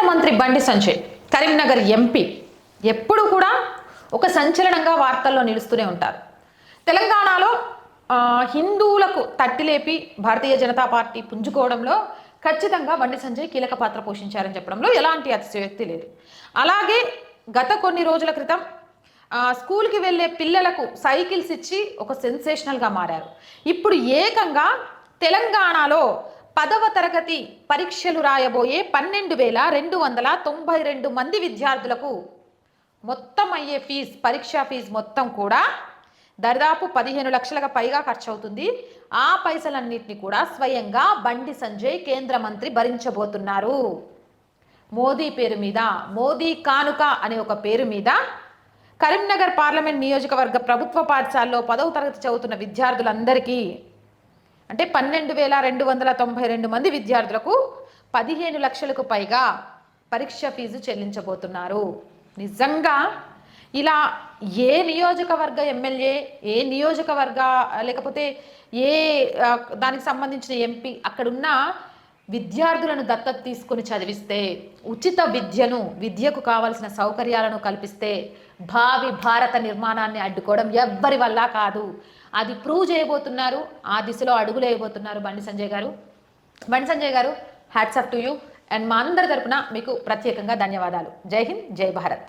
మంత్రి బండి సంజయ్ కరీంనగర్ ఎంపీ ఎప్పుడు కూడా ఒక సంచలనంగా వార్తల్లో నిలుస్తూనే ఉంటారు. తెలంగాణలో హిందువులకు తట్టిలేపి భారతీయ జనతా పార్టీ పుంజుకోవడంలో ఖచ్చితంగా బండి సంజయ్ కీలక పాత్ర పోషించారని చెప్పడంలో ఎలాంటి అతిశయోక్తి లేదు. అలాగే గత కొన్ని రోజుల క్రితం స్కూల్కి వెళ్ళే పిల్లలకు సైకిల్స్ ఇచ్చి ఒక సెన్సేషనల్గా మారారు. ఇప్పుడు ఏకంగా తెలంగాణలో 10వ తరగతి పరీక్షలు రాయబోయే 12,292 మంది విద్యార్థులకు మొత్తం అయ్యే పరీక్షా ఫీజు మొత్తం కూడా దాదాపు 15 లక్షలకు పైగా ఖర్చు అవుతుంది. ఆ పైసలన్నింటినీ కూడా స్వయంగా బండి సంజయ్ కేంద్ర మంత్రి భరించబోతున్నారు. మోదీ పేరు మీద, మోదీ కానుక అనే ఒక పేరు మీద కరీంనగర్ పార్లమెంట్ నియోజకవర్గ ప్రభుత్వ పాఠశాలలో 10వ తరగతి చదువుతున్న విద్యార్థులందరికీ అంటే 12,292 మంది విద్యార్థులకు 15 లక్షలకు పైగా పరీక్ష ఫీజు చెల్లించబోతున్నారు. నిజంగా ఇలా ఏ నియోజకవర్గ ఎమ్మెల్యే, ఏ నియోజకవర్గ లేకపోతే ఏ దానికి సంబంధించిన ఎంపీ అక్కడున్న విద్యార్థులను దత్తత తీసుకొని చదివిస్తే, ఉచిత విద్యకు కావాల్సిన సౌకర్యాలను కల్పిస్తే భావి భారత నిర్మాణాన్ని అడ్డుకోవడం ఎవ్వరి వల్ల కాదు. అది ప్రూవ్ చేయబోతున్నారు. ఆ దిశలో అడుగులు వేయబోతున్నారు బండి సంజయ్ గారు. బండి సంజయ్ గారు, hats off to you. And మా అందరి తరపున మీకు ప్రత్యేకంగా ధన్యవాదాలు. జై హింద్, జై భారత్.